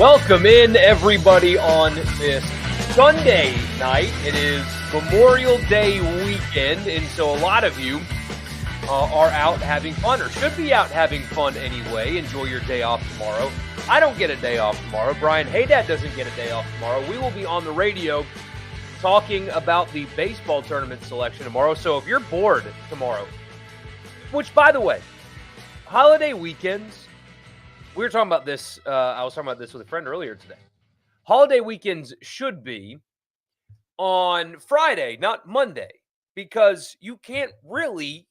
Welcome in, everybody, on this Sunday night. It is Memorial Day weekend, and so a lot of you are out having fun, or should be out having fun anyway. Enjoy your day off tomorrow. I don't get a day off tomorrow. Brian Haydad doesn't get a day off tomorrow. We will be on the radio talking about the baseball tournament selection tomorrow. So if you're bored tomorrow, which, by the way, holiday weekends, we were talking about this. I was talking about this with a friend earlier today. Holiday weekends should be on Friday, not Monday, because you can't really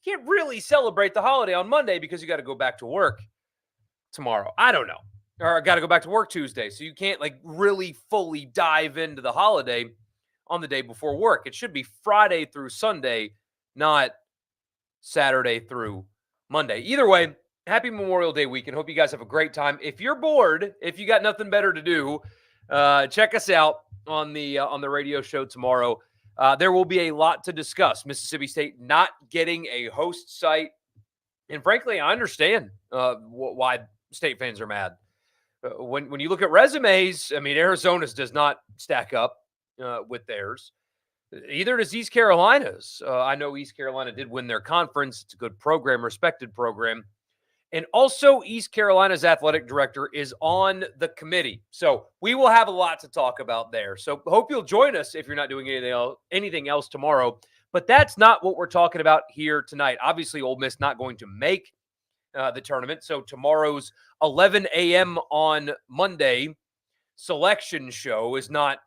celebrate the holiday on Monday because you got to go back to work tomorrow. I don't know, or I got to go back to work Tuesday, so you can't really fully dive into the holiday on the day before work. It should be Friday through Sunday, not Saturday through Monday. Either way. Happy Memorial Day weekend. Hope you guys have a great time. If you're bored, if you got nothing better to do, check us out on the radio show tomorrow. There will be a lot to discuss. Mississippi State not getting a host site. And frankly, I understand why State fans are mad. When you look at resumes, I mean, Arizona's does not stack up with theirs. Either does East Carolina's. I know East Carolina did win their conference. It's a good program, respected program. And also, East Carolina's athletic director is on the committee. So we will have a lot to talk about there. So hope you'll join us if you're not doing anything else tomorrow. But that's not what we're talking about here tonight. Obviously, Ole Miss not going to make the tournament. So tomorrow's 11 a.m. on Monday selection show is not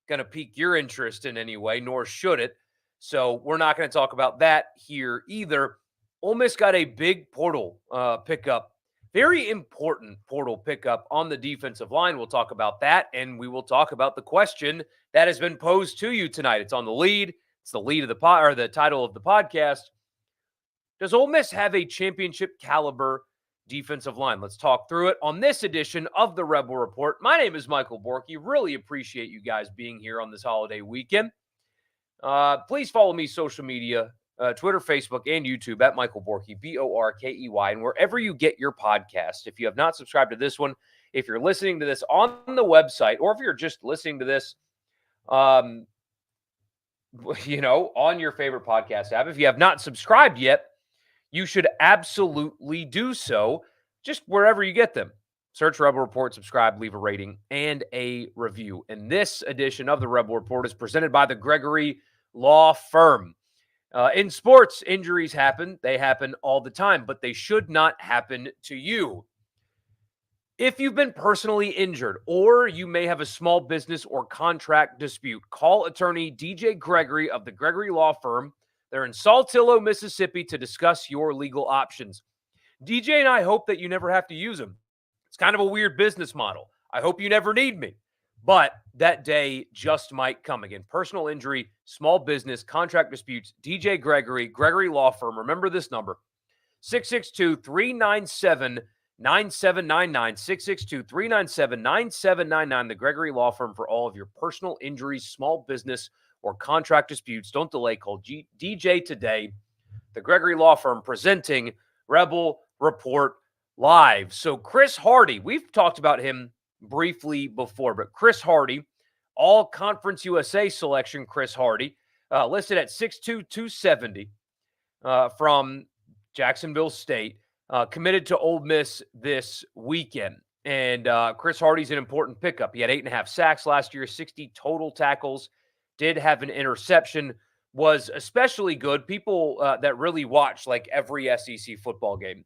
going to pique your interest in any way, nor should it. So we're not going to talk about that here either. Ole Miss got a big portal pickup, very important portal pickup on the defensive line. We'll talk about that, and we will talk about the question that has been posed to you tonight. It's on the lead. It's the lead of the title of the podcast. Does Ole Miss have a championship caliber defensive line? Let's talk through it on this edition of the Rebel Report. My name is Michael Borky. Really appreciate you guys being here on this holiday weekend. Please follow me social media. Twitter, Facebook, and YouTube at Michael Borky, Borkey, and wherever you get your podcast. If you have not subscribed to this one, if you're listening to this on the website, or if you're just listening to this, on your favorite podcast app, if you have not subscribed yet, you should absolutely do so just wherever you get them. Search Rebel Report, subscribe, leave a rating, and a review. And this edition of the Rebel Report is presented by the Gregory Law Firm. In sports, injuries happen. They happen all the time, but they should not happen to you. If you've been personally injured, or you may have a small business or contract dispute, call attorney DJ Gregory of the Gregory Law Firm. They're in Saltillo, Mississippi, to discuss your legal options. DJ and I hope that you never have to use them. It's kind of a weird business model. I hope you never need me. But that day just might come again. Personal injury, small business, contract disputes, DJ Gregory, Gregory Law Firm. Remember this number, 662-397-9799, 662-397-9799, the Gregory Law Firm for all of your personal injuries, small business, or contract disputes. Don't delay. Call DJ today. The Gregory Law Firm presenting Rebel Report Live. So Chris Hardy, we've talked about him briefly before, but Chris Hardy, all Conference USA selection, Chris Hardy, listed at 6'2", 270 from Jacksonville State, committed to Ole Miss this weekend. And Chris Hardy's an important pickup. He had 8.5 sacks last year, 60 total tackles, did have an interception, was especially good. People that really watch every SEC football game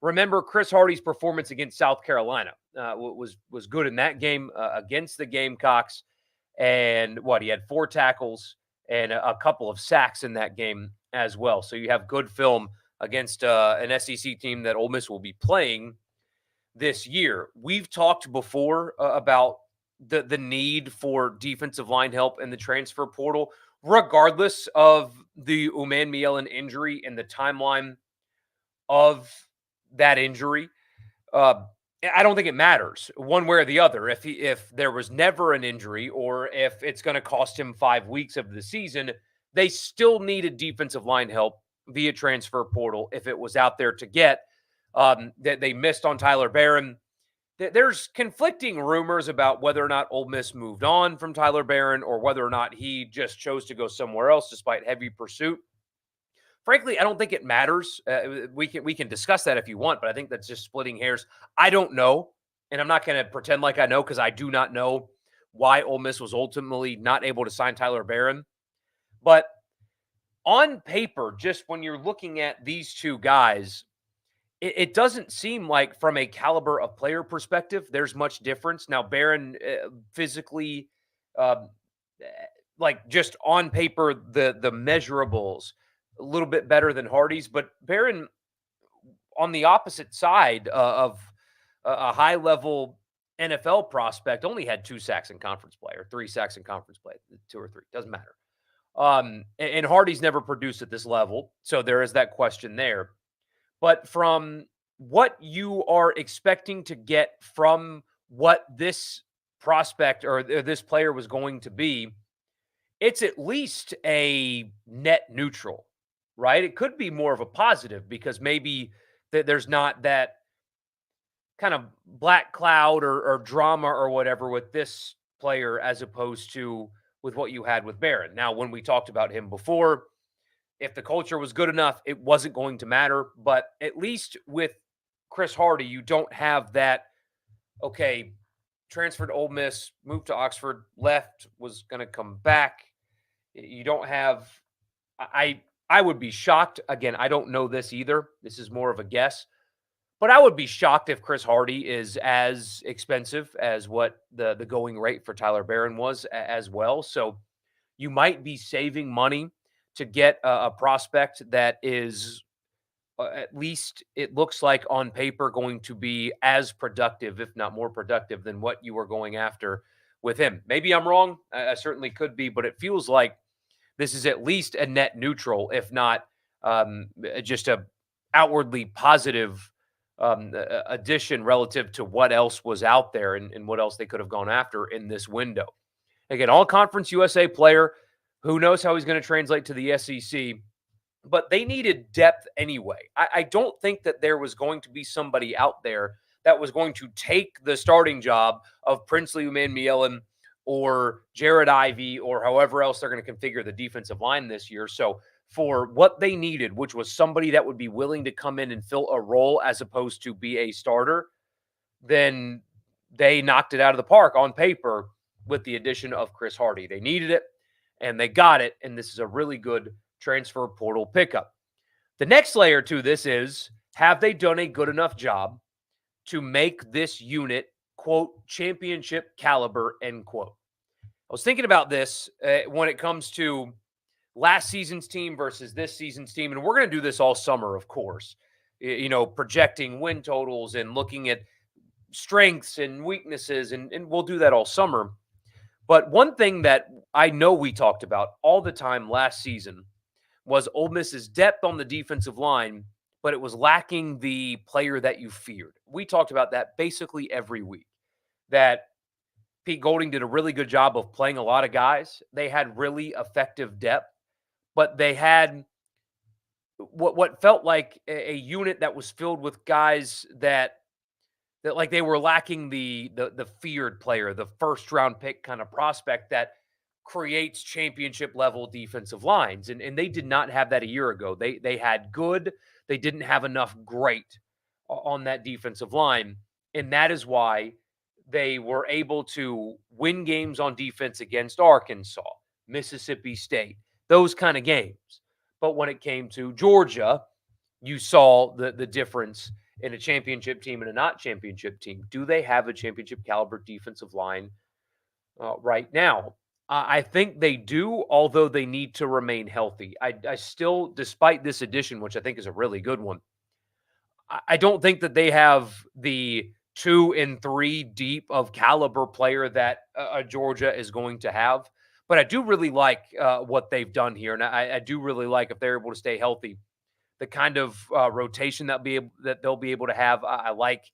remember Chris Hardy's performance against South Carolina. Was good in that game against the Gamecocks. And he had 4 tackles and a couple of sacks in that game as well. So you have good film against an SEC team that Ole Miss will be playing this year. We've talked before about the need for defensive line help in the transfer portal, regardless of the Uman Mielen injury and the timeline of that injury. I don't think it matters one way or the other. If there was never an injury, or if it's going to cost him 5 weeks of the season, they still needed defensive line help via transfer portal if it was out there to get. That they missed on Tyler Barron. there's conflicting rumors about whether or not Ole Miss moved on from Tyler Barron or whether or not he just chose to go somewhere else despite heavy pursuit. Frankly, I don't think it matters. We can discuss that if you want, but I think that's just splitting hairs. I don't know, and I'm not going to pretend like I know because I do not know why Ole Miss was ultimately not able to sign Tyler Barron. But on paper, just when you're looking at these two guys, it doesn't seem like from a caliber of player perspective, there's much difference. Now, Barron physically, um, eh, like just on paper, the measurables a little bit better than Hardy's, but Barron on the opposite side of a high level NFL prospect only had 2 sacks in conference play or 3 sacks in conference play, 2 or 3 doesn't matter. And Hardy's never produced at this level, so there is that question there. But from what you are expecting to get from what this prospect or this player was going to be, it's at least a net neutral, right? It could be more of a positive because maybe there's not that kind of black cloud or drama or whatever with this player as opposed to with what you had with Barron. Now, when we talked about him before, if the culture was good enough, it wasn't going to matter. But at least with Chris Hardy, you don't have that, okay, transferred to Ole Miss, moved to Oxford, left, was going to come back. You don't have, I would be shocked. Again, I don't know this either. This is more of a guess. But I would be shocked if Chris Hardy is as expensive as what the going rate for Tyler Barron was as well. So you might be saving money to get a prospect that is at least it looks like on paper going to be as productive, if not more productive, than what you were going after with him. Maybe I'm wrong. I certainly could be, but it feels like this is at least a net neutral, if not just a outwardly positive addition relative to what else was out there and what else they could have gone after in this window. Again, all conference USA player. Who knows how he's going to translate to the SEC? But they needed depth anyway. I don't think that there was going to be somebody out there that was going to take the starting job of Princely Umanmielen or Jared Ivey or however else they're going to configure the defensive line this year. So for what they needed, which was somebody that would be willing to come in and fill a role as opposed to be a starter, then they knocked it out of the park on paper with the addition of Chris Hardy. They needed it and they got it. And this is a really good transfer portal pickup. The next layer to this is, have they done a good enough job to make this unit, quote, championship caliber, end quote? I was thinking about this when it comes to last season's team versus this season's team. And we're going to do this all summer, of course, projecting win totals and looking at strengths and weaknesses. And we'll do that all summer. But one thing that I know we talked about all the time last season was Ole Miss's depth on the defensive line, but it was lacking the player that you feared. We talked about that basically every week, that Pete Golding did a really good job of playing a lot of guys. They had really effective depth, but they had what felt like a unit that was filled with guys that like they were lacking the feared player, the first round pick kind of prospect that creates championship level defensive lines. And they did not have that a year ago. They had good, they didn't have enough great on that defensive line. And that is why they were able to win games on defense against Arkansas, Mississippi State, those kind of games. But when it came to Georgia, you saw the difference in a championship team and a not championship team. Do they have a championship caliber defensive line right now? I think they do, although they need to remain healthy. I still, despite this addition, which I think is a really good one, I don't think that they have the 2 and 3 deep of caliber player that Georgia is going to have. But I do really like what they've done here, and I do really like if they're able to stay healthy, the kind of rotation that they'll be able to have. I like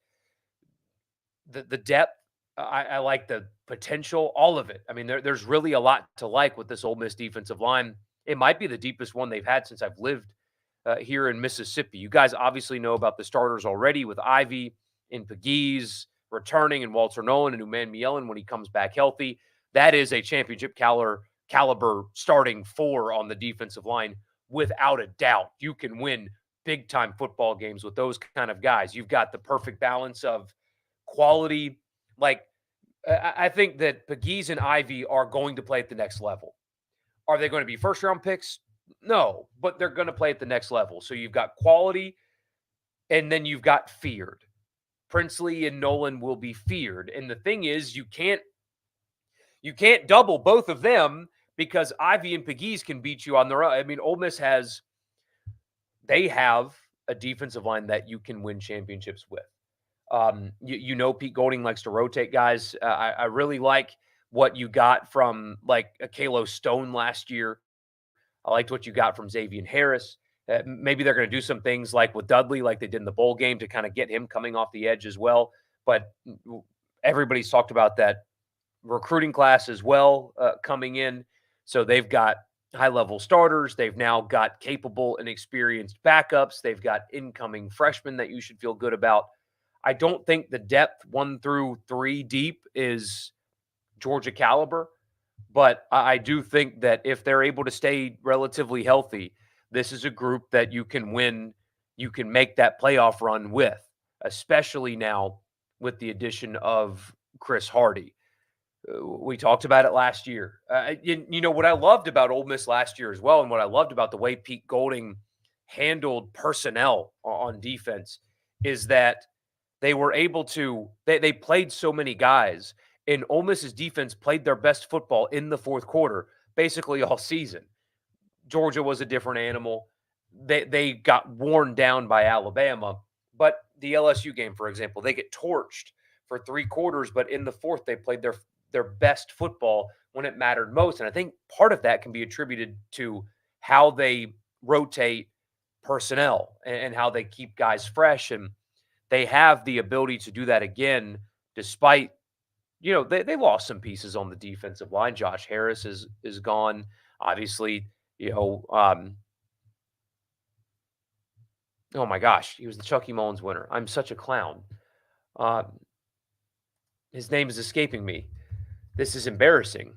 the depth. I like the potential, all of it. I mean, there's really a lot to like with this Ole Miss defensive line. It might be the deepest one they've had since I've lived here in Mississippi. You guys obviously know about the starters already with Ivy and Pegues, returning and Walter Nolan and Uman Mielen when he comes back healthy, that is a championship caliber starting four on the defensive line without a doubt. You can win big time football games with those kind of guys. You've got the perfect balance of quality. Like, I think that Pegues and Ivy are going to play at the next level. Are they going to be first round picks? No, but they're going to play at the next level. So you've got quality and then you've got feared. Princely and Nolan will be feared. And the thing is, you can't double both of them because Ivy and Pegues can beat you on their own. I mean, Ole Miss they have a defensive line that you can win championships with. Pete Golding likes to rotate guys. I really like what you got from like a Kalo Stone last year. I liked what you got from Xavier Harris. Maybe they're going to do some things like with Dudley, like they did in the bowl game, to kind of get him coming off the edge as well. But everybody's talked about that recruiting class as well coming in. So they've got high-level starters. They've now got capable and experienced backups. They've got incoming freshmen that you should feel good about. I don't think the depth 1 through 3 deep is Georgia caliber, but I do think that if they're able to stay relatively healthy, this is a group that you can win, you can make that playoff run with, especially now with the addition of Chris Hardy. We talked about it last year. What I loved about Ole Miss last year as well, and what I loved about the way Pete Golding handled personnel on defense is that they were able to they played so many guys, and Ole Miss's defense played their best football in the fourth quarter basically all season. Georgia was a different animal. They got worn down by Alabama, but the LSU game, for example, they get torched for 3 quarters, but in the fourth they played their best football when it mattered most. And I think part of that can be attributed to how they rotate personnel and how they keep guys fresh. And they have the ability to do that again, despite, they lost some pieces on the defensive line. Josh Harris is gone. Obviously, oh my gosh, he was the Chucky Mullins winner. I'm such a clown. His name is escaping me. This is embarrassing.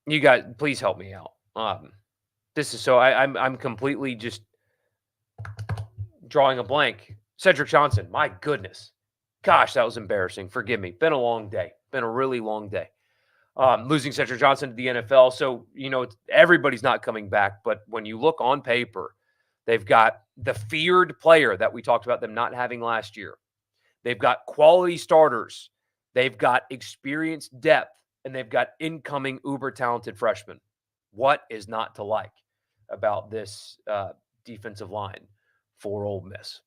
You guys, please help me out. This is so I'm completely just drawing a blank. Cedric Johnson, my goodness. Gosh, that was embarrassing. Forgive me. Been a long day. Been a really long day. Losing Cedric Johnson to the NFL. So, everybody's not coming back. But when you look on paper, they've got the feared player that we talked about them not having last year. They've got quality starters. They've got experienced depth. And they've got incoming uber talented freshmen. What is not to like about this defensive line for Ole Miss?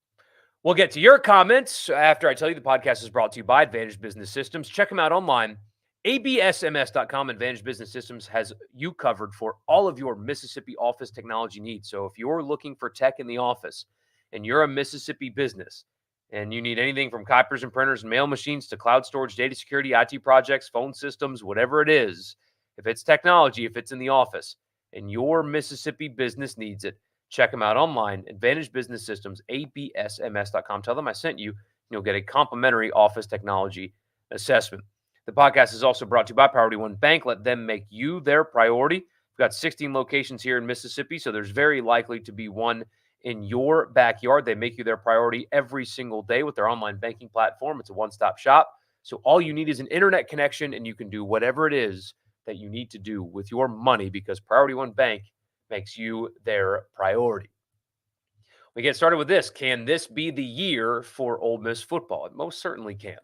We'll get to your comments after I tell you the podcast is brought to you by Advantage Business Systems. Check them out online. absms.com. Advantage Business Systems has you covered for all of your Mississippi office technology needs. So if you're looking for tech in the office and you're a Mississippi business and you need anything from copiers and printers and mail machines to cloud storage, data security, IT projects, phone systems, whatever it is, if it's technology, if it's in the office and your Mississippi business needs it, check them out online. Advantage Business Systems, absms.com. Tell them I sent you. You'll get a complimentary office technology assessment. The podcast is also brought to you by Priority One Bank. Let them make you their priority. We've got 16 locations here in Mississippi, so there's very likely to be one in your backyard. They make you their priority every single day with their online banking platform. It's a one-stop shop. So all you need is an internet connection, and you can do whatever it is that you need to do with your money because Priority One Bank makes you their priority. We get started with this. Can this be the year for Ole Miss football? It most certainly can.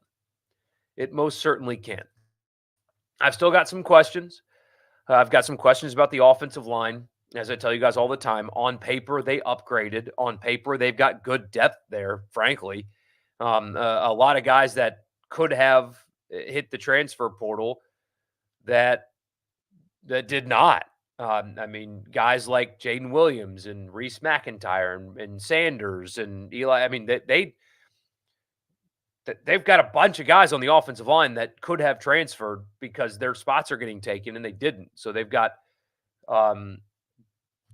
It most certainly can. I've still got some questions. I've got some questions about the offensive line. As I tell you guys all the time, on paper, they upgraded. On paper, they've got good depth there, frankly. A lot of guys that could have hit the transfer portal that did not. Guys like Jaden Williams and Reese McIntyre and Sanders and Eli. I mean, they've got a bunch of guys on the offensive line that could have transferred because their spots are getting taken and they didn't. So they've got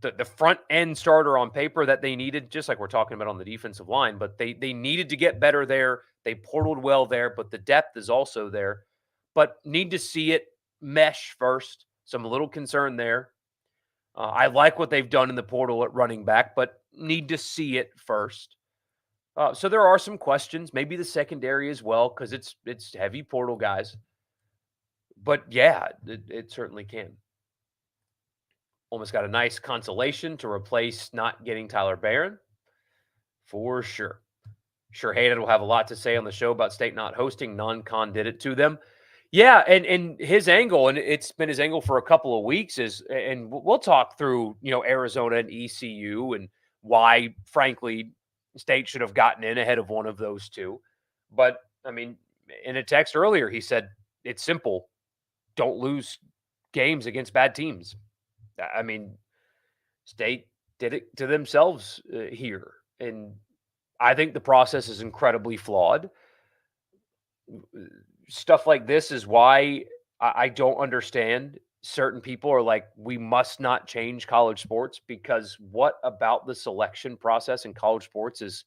the front end starter on paper that they needed, just like we're talking about on the defensive line, but they needed to get better there. They portaled well there, but the depth is also there. But need to see it mesh first. So I'm a little concerned there. I like what they've done in the portal at running back, but need to see it first. So there are some questions, maybe the secondary as well, because it's heavy portal guys. But yeah, it certainly can. Almost got a nice consolation to replace not getting Tyler Barron, for sure. Sure, Hayden will have a lot to say on the show about State not hosting. Non-con did it to them. Yeah, and his angle, and it's been his angle for a couple of weeks, is, and we'll talk through, Arizona and ECU and why, frankly, State should have gotten in ahead of one of those two. But, I mean, in a text earlier, he said, it's simple. Don't lose games against bad teams. I mean, State did it to themselves here. And I think the process is incredibly flawed. Stuff like this is why I don't understand. Certain people are like, we must not change college sports, because what about the selection process in college sports is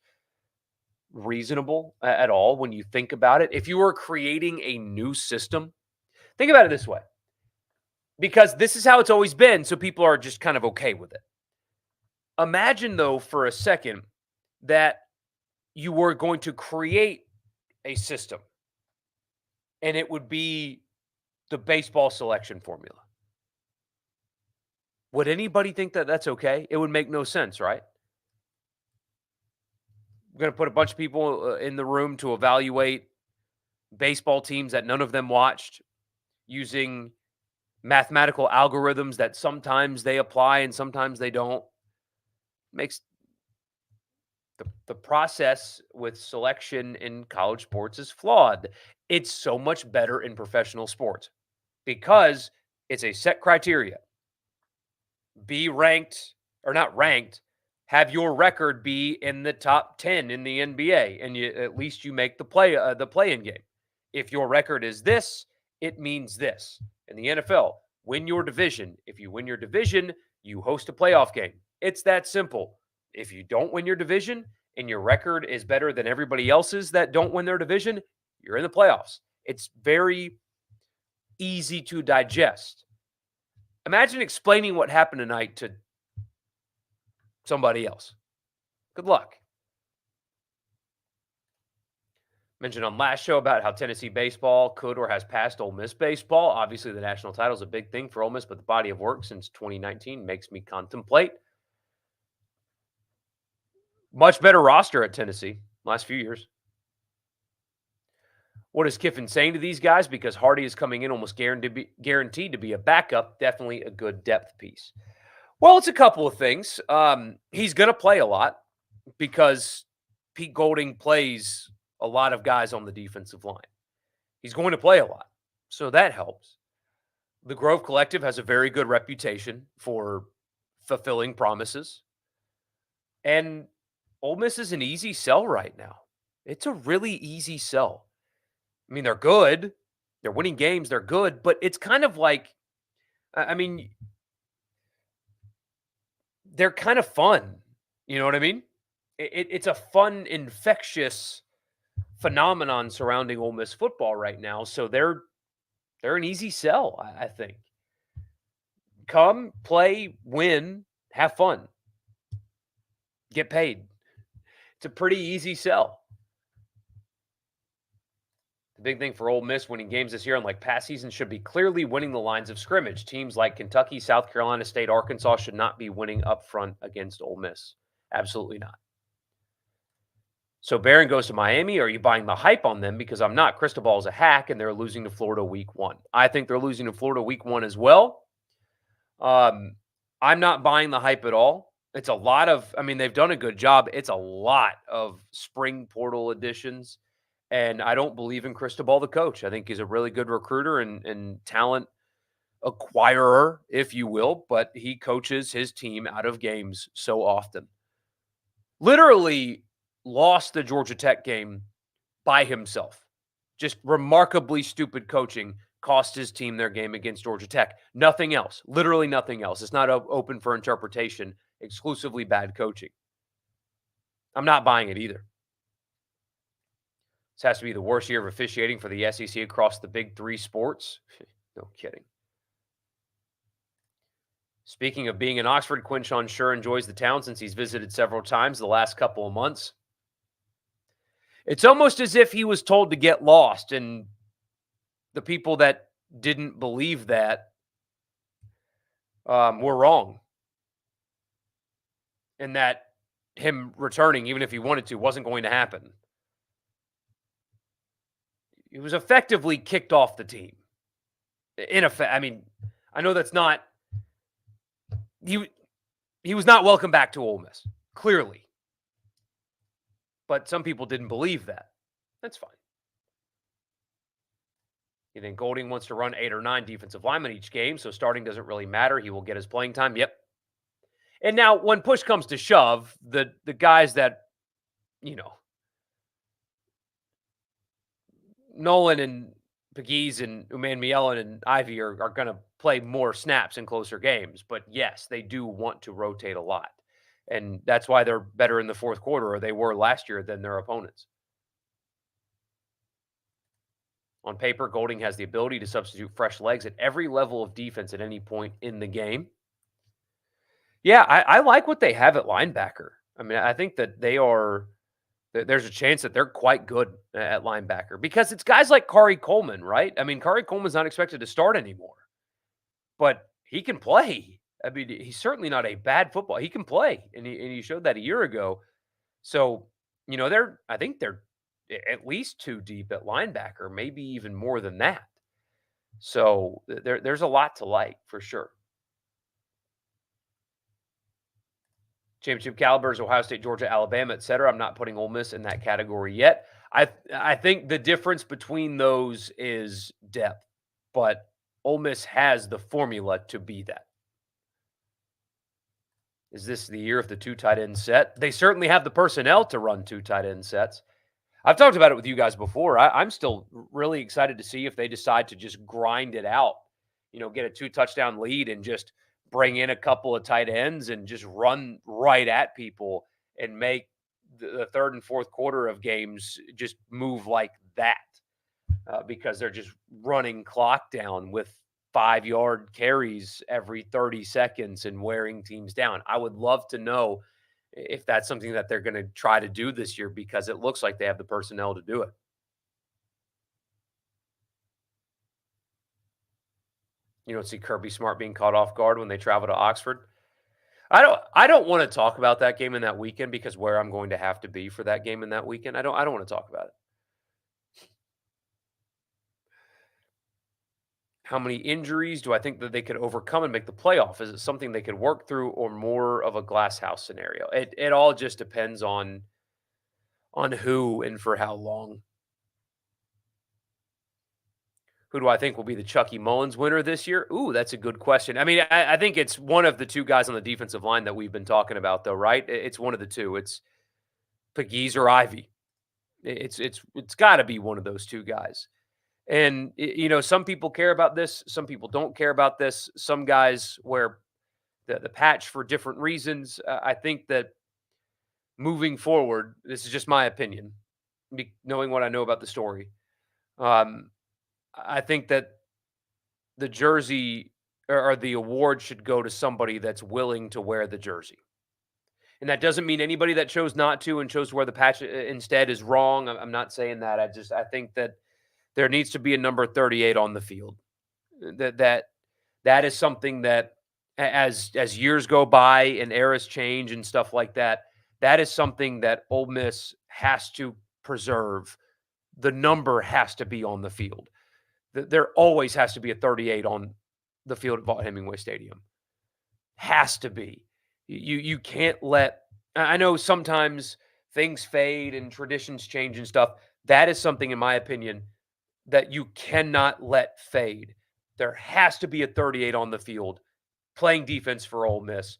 reasonable at all when you think about it? If you were creating a new system, think about it this way, because this is how it's always been. So people are just kind of okay with it. Imagine, though, for a second that you were going to create a system and it would be the baseball selection formula. Would anybody think that that's okay? It would make no sense, right? We're going to put a bunch of people in the room to evaluate baseball teams that none of them watched using mathematical algorithms that sometimes they apply and sometimes they don't. Makes the process with selection in college sports is flawed. It's so much better in professional sports because it's a set criteria. Be ranked or not ranked, have your record be in the top 10 in the NBA, and at least you make the play-in game. If your record is this, it means this. In the NFL, win your division. If you win your division, you host a playoff game. It's that simple. If you don't win your division and your record is better than everybody else's that don't win their division, you're in the playoffs. It's very easy to digest. Imagine explaining what happened tonight to somebody else. Good luck. Mentioned on last show about how Tennessee baseball could or has passed Ole Miss baseball. Obviously, the national title is a big thing for Ole Miss, but the body of work since 2019 makes me contemplate. Much better roster at Tennessee last few years. What is Kiffin saying to these guys? Because Hardy is coming in almost guaranteed to be a backup. Definitely a good depth piece. Well, it's a couple of things. He's going to play a lot because Pete Golding plays a lot of guys on the defensive line. He's going to play a lot, so that helps. The Grove Collective has a very good reputation for fulfilling promises. And Ole Miss is an easy sell right now. It's a really easy sell. I mean, they're good. They're winning games. They're good. But it's kind of like, I mean, they're kind of fun. You know what I mean? It's a fun, infectious phenomenon surrounding Ole Miss football right now. So they're an easy sell, I think. Come, play, win, have fun, get paid. It's a pretty easy sell. The big thing for Ole Miss winning games this year, unlike past seasons, should be clearly winning the lines of scrimmage. Teams like Kentucky, South Carolina State, Arkansas should not be winning up front against Ole Miss. Absolutely not. So Barron goes to Miami. Are you buying the hype on them? Because I'm not. Cristobal is a hack, and they're losing to Florida week 1. I think they're losing to Florida week 1 as well. I'm not buying the hype at all. It's a lot of, I mean, they've done a good job. It's a lot of spring portal additions. And I don't believe in Cristobal, the coach. I think he's a really good recruiter and talent acquirer, if you will, but he coaches his team out of games so often. Literally lost the Georgia Tech game by himself. Just remarkably stupid coaching cost his team their game against Georgia Tech. Nothing else. Literally nothing else. It's not open for interpretation. Exclusively bad coaching. I'm not buying it either. This has to be the worst year of officiating for the SEC across the big three sports. No kidding. Speaking of being in Oxford, Quinshon sure enjoys the town since he's visited several times the last couple of months. It's almost as if he was told to get lost, and the people that didn't believe that were wrong. And that him returning, even if he wanted to, wasn't going to happen. He was effectively kicked off the team. In effect, I mean, I know that's not. He was not welcome back to Ole Miss, clearly. But some people didn't believe that. That's fine. You think Golding wants to run 8 or 9 defensive linemen each game, so starting doesn't really matter. He will get his playing time. Yep. And now, when push comes to shove, the guys that, Nolan and Pegues and Uman and Ivy are going to play more snaps in closer games. But yes, they do want to rotate a lot. And that's why they're better in the fourth quarter, or they were last year, than their opponents. On paper, Golding has the ability to substitute fresh legs at every level of defense at any point in the game. Yeah, I like what they have at linebacker. I mean, I think that there's a chance that they're quite good at linebacker because it's guys like Kari Coleman, right? I mean, Kari Coleman's not expected to start anymore, but he can play. I mean, he's certainly not a bad football. He can play, and he showed that a year ago. So, I think they're at least 2 deep at linebacker, maybe even more than that. So there's a lot to like for sure. Championship calibers, Ohio State, Georgia, Alabama, etc. I'm not putting Ole Miss in that category yet. I think the difference between those is depth, but Ole Miss has the formula to be that. Is this the year of the 2 tight end set? They certainly have the personnel to run 2 tight end sets. I've talked about it with you guys before. I'm still really excited to see if they decide to just grind it out, get a 2-touchdown lead and just bring in a couple of tight ends and just run right at people and make the third and fourth quarter of games just move like that because they're just running clock down with 5-yard carries every 30 seconds and wearing teams down. I would love to know if that's something that they're going to try to do this year because it looks like they have the personnel to do it. You don't see Kirby Smart being caught off guard when they travel to Oxford. I don't want to talk about that game in that weekend because where I'm going to have to be for that game in that weekend. I don't want to talk about it. How many injuries do I think that they could overcome and make the playoff? Is it something they could work through or more of a glass house scenario? It all just depends on who and for how long. Who do I think will be the Chucky Mullins winner this year? Ooh, that's a good question. I mean, I think it's one of the 2 guys on the defensive line that we've been talking about, though, right? It's one of the 2. It's Pegues or Ivy. It's got to be one of those 2 guys. And, some people care about this. Some people don't care about this. Some guys wear the patch for different reasons. I think that moving forward, this is just my opinion, knowing what I know about the story. I think that the jersey or the award should go to somebody that's willing to wear the jersey. And that doesn't mean anybody that chose not to and chose to wear the patch instead is wrong. I'm not saying that. I think that there needs to be a number 38 on the field. That is something that as years go by and eras change and stuff like that, that is something that Ole Miss has to preserve. The number has to be on the field. There always has to be a 38 on the field at Vaught-Hemingway Stadium. Has to be. You can't let – I know sometimes things fade and traditions change and stuff. That is something, in my opinion, that you cannot let fade. There has to be a 38 on the field playing defense for Ole Miss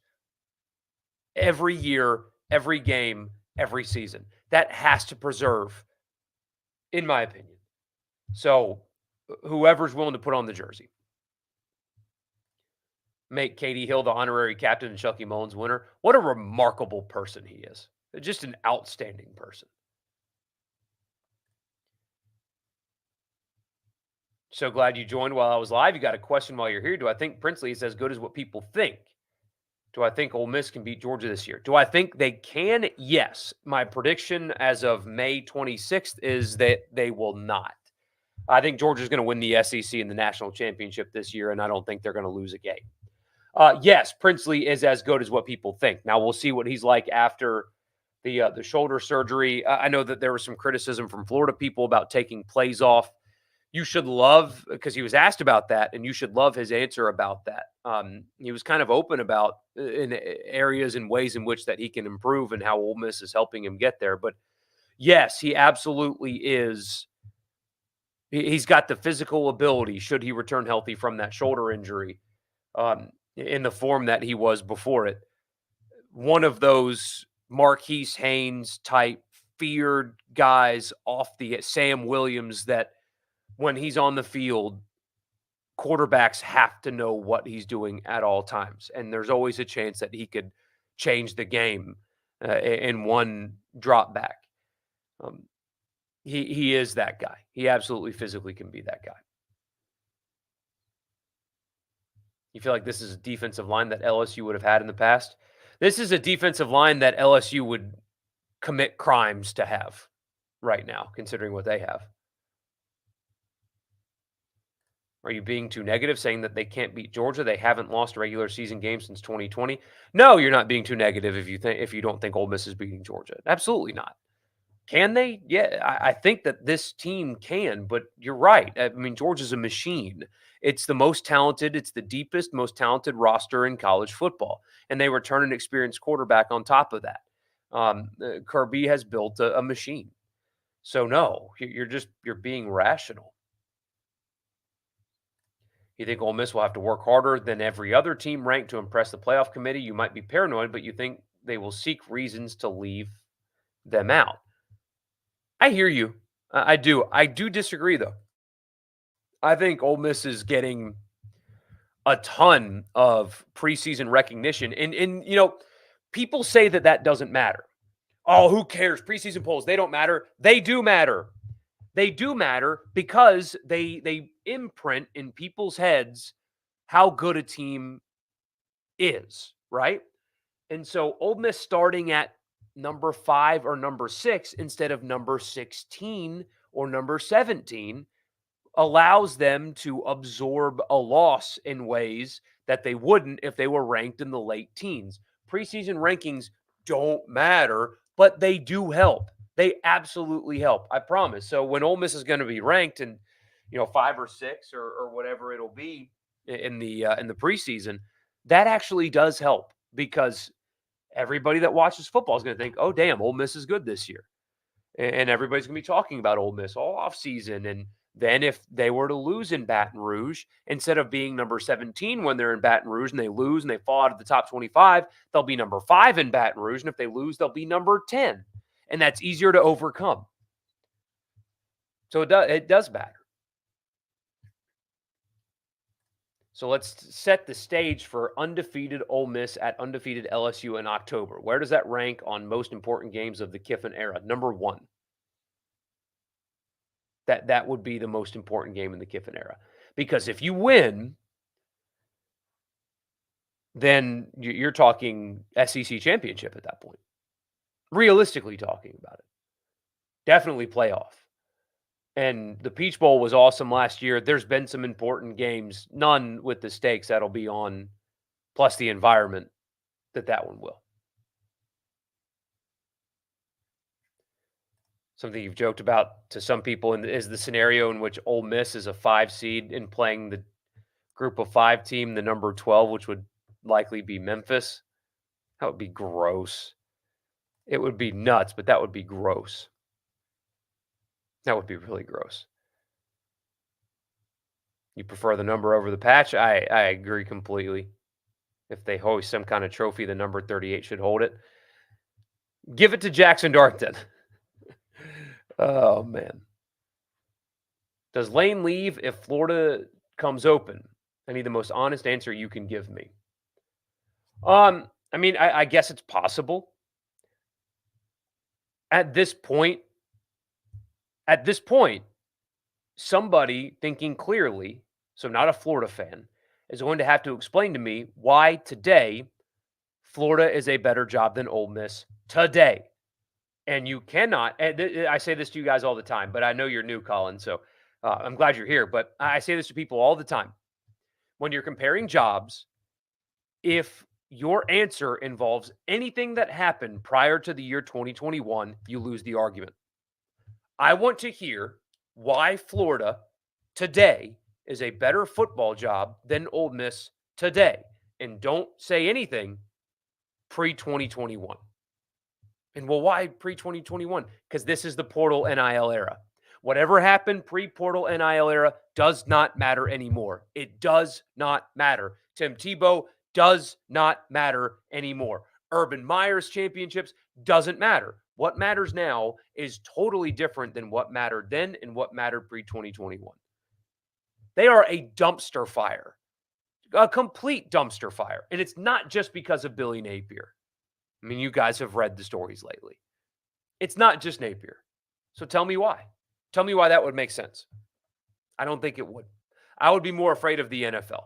every year, every game, every season. That has to preserve, in my opinion. So whoever's willing to put on the jersey. Make Katie Hill the honorary captain and Chucky Mullins winner. What a remarkable person he is. Just an outstanding person. So glad you joined while I was live. You got a question while you're here. Do I think Princely is as good as what people think? Do I think Ole Miss can beat Georgia this year? Do I think they can? Yes. My prediction as of May 26th is that they will not. I think Georgia's going to win the SEC and the national championship this year, and I don't think they're going to lose a game. Yes, Princely is as good as what people think. Now we'll see what he's like after the shoulder surgery. I know that there was some criticism from Florida people about taking plays off. You should love, because he was asked about that, and you should love his answer about that. He was kind of open about in areas and ways in which that he can improve and how Ole Miss is helping him get there. But yes, he absolutely is. He's got the physical ability, should he return healthy from that shoulder injury, in the form that he was before it. One of those Marquise Haynes type feared guys off the Sam Williams that when he's on the field, quarterbacks have to know what he's doing at all times. And there's always a chance that he could change the game in one drop back. He is that guy. He absolutely physically can be that guy. You feel like this is a defensive line that LSU would have had in the past? This is a defensive line that LSU would commit crimes to have right now, considering what they have. Are you being too negative saying that they can't beat Georgia? They haven't lost a regular season game since 2020. No, you're not being too negative if you don't think Ole Miss is beating Georgia. Absolutely not. Can they? Yeah, I think that this team can, but you're right. I mean, Georgia's a machine. It's the most talented, it's the deepest, most talented roster in college football. And they return an experienced quarterback on top of that. Kirby has built a machine. So no, you're being rational. You think Ole Miss will have to work harder than every other team ranked to impress the playoff committee? You might be paranoid, but you think they will seek reasons to leave them out. I hear you. I do. I do disagree, though. I think Ole Miss is getting a ton of preseason recognition. And people say that doesn't matter. Oh, who cares? Preseason polls, they don't matter. They do matter. They do matter because they imprint in people's heads how good a team is, right? And so Ole Miss starting at number 5 or number 6 instead of number 16 or number 17 allows them to absorb a loss in ways that they wouldn't if they were ranked in the late teens. Preseason rankings don't matter, but they do help. They absolutely help. I promise. So when Ole Miss is going to be ranked in, 5 or 6 or whatever it'll be in the preseason, that actually does help because everybody that watches football is going to think, "Oh, damn, Ole Miss is good this year," and everybody's going to be talking about Ole Miss all offseason. And then if they were to lose in Baton Rouge, instead of being number 17 when they're in Baton Rouge and they lose and they fall out of the top 25, they'll be number 5 in Baton Rouge. And if they lose, they'll be number 10. And that's easier to overcome. So it does matter. So let's set the stage for undefeated Ole Miss at undefeated LSU in October. Where does that rank on most important games of the Kiffin era? Number 1. That would be the most important game in the Kiffin era. Because if you win, then you're talking SEC championship at that point. Realistically talking about it. Definitely playoff. And the Peach Bowl was awesome last year. There's been some important games, none with the stakes that'll be on, plus the environment that one will. Something you've joked about to some people is the scenario in which Ole Miss is a 5 seed and playing the group of 5 team, the number 12, which would likely be Memphis. That would be gross. It would be nuts, but that would be gross. That would be really gross. You prefer the number over the patch? I agree completely. If they hoist some kind of trophy, the number 38 should hold it. Give it to Jackson Darkton. Oh, man. Does Lane leave if Florida comes open? I need the most honest answer you can give me. I mean, I guess it's possible. At this point, at this point, somebody thinking clearly, so not a Florida fan, is going to have to explain to me why today Florida is a better job than Ole Miss today. And you cannot, I say this to you guys all the time, but I know you're new, Colin, so I'm glad you're here. But I say this to people all the time. When you're comparing jobs, if your answer involves anything that happened prior to the year 2021, you lose the argument. I want to hear why Florida today is a better football job than Ole Miss today. And don't say anything pre-2021. And well, why pre-2021? Because this is the portal NIL era. Whatever happened pre-portal NIL era does not matter anymore. It does not matter. Tim Tebow does not matter anymore. Urban Meyer's championships doesn't matter. What matters now is totally different than what mattered then and what mattered pre-2021. They are a dumpster fire, a complete dumpster fire. And it's not just because of Billy Napier. I mean, you guys have read the stories lately. It's not just Napier. So tell me why. Tell me why that would make sense. I don't think it would. I would be more afraid of the NFL.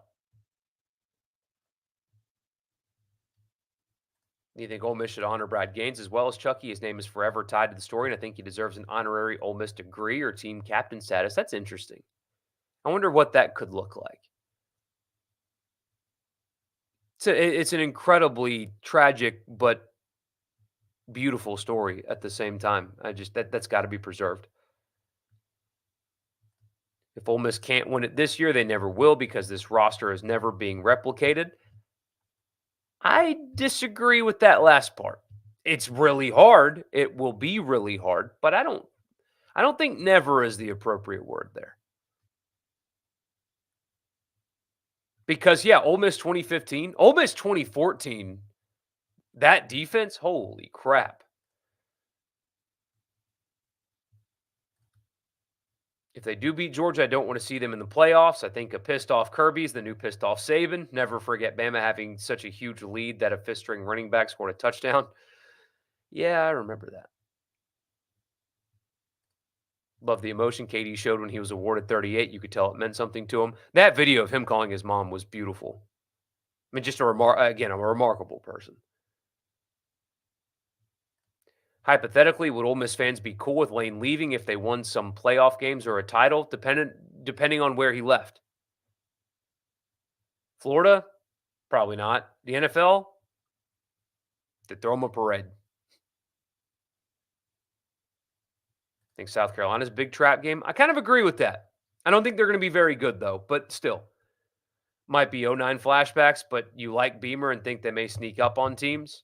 You think Ole Miss should honor Brad Gaines as well as Chucky? His name is forever tied to the story, and I think he deserves an honorary Ole Miss degree or team captain status. That's interesting. I wonder what that could look like. It's an incredibly tragic but beautiful story at the same time. That's got to be preserved. If Ole Miss can't win it this year, they never will because this roster is never being replicated. I disagree with that last part. It's really hard. It will be really hard, but I don't think never is the appropriate word there. Because yeah, Ole Miss 2015, Ole Miss 2014, that defense, holy crap. If they do beat Georgia, I don't want to see them in the playoffs. I think a pissed off Kirby is the new pissed off Saban. Never forget Bama having such a huge lead that a fifth string running back scored a touchdown. Yeah, I remember that. Love the emotion Katie showed when he was awarded 38. You could tell it meant something to him. That video of him calling his mom was beautiful. I mean, just a remarkable person. Hypothetically, would Ole Miss fans be cool with Lane leaving if they won some playoff games or a title, depending on where he left? Florida? Probably not. The NFL? They throw him a parade. I think South Carolina's a big trap game. I kind of agree with that. I don't think they're going to be very good, though, but still. Might be 09 flashbacks, but you like Beamer and think they may sneak up on teams.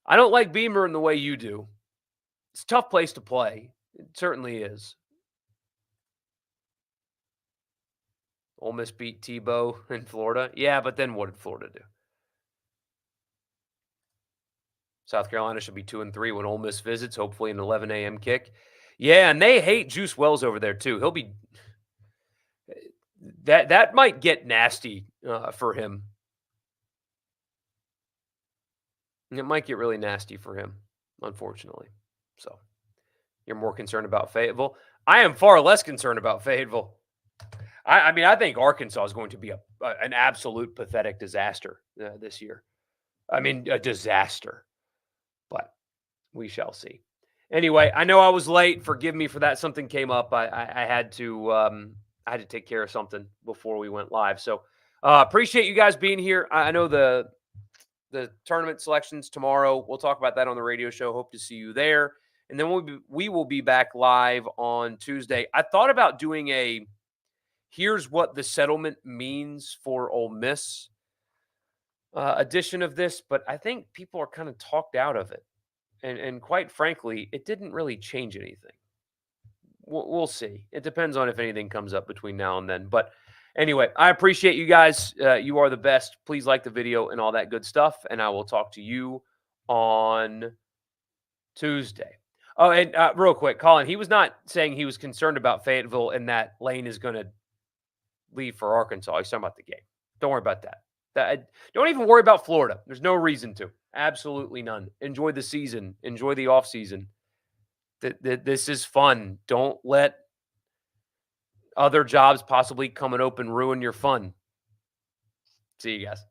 I don't like Beamer in the way you do. It's a tough place to play. It certainly is. Ole Miss beat Tebow in Florida. Yeah, but then what did Florida do? South Carolina should be 2-3 when Ole Miss visits, hopefully an 11 a.m. kick. Yeah, and they hate Juice Wells over there too. He'll be that might get nasty for him. It might get really nasty for him, unfortunately. So you're more concerned about Fayetteville. I am far less concerned about Fayetteville. I mean, I think Arkansas is going to be an absolute pathetic disaster this year. I mean, a disaster. But we shall see. Anyway, I know I was late. Forgive me for that. Something came up. I had to take care of something before we went live. So appreciate you guys being here. I know the tournament selections tomorrow. We'll talk about that on the radio show. Hope to see you there. And then we will be back live on Tuesday. I thought about doing a here's what the settlement means for Ole Miss edition of this, but I think people are kind of talked out of it. And quite frankly, it didn't really change anything. We'll see. It depends on if anything comes up between now and then. But anyway, I appreciate you guys. You are the best. Please like the video and all that good stuff. And I will talk to you on Tuesday. Oh, and real quick, Colin, he was not saying he was concerned about Fayetteville and that Lane is going to leave for Arkansas. He's talking about the game. Don't worry about that. Don't even worry about Florida. There's no reason to. Absolutely none. Enjoy the season. Enjoy the off season. This is fun. Don't let other jobs possibly come and open ruin your fun. See you guys.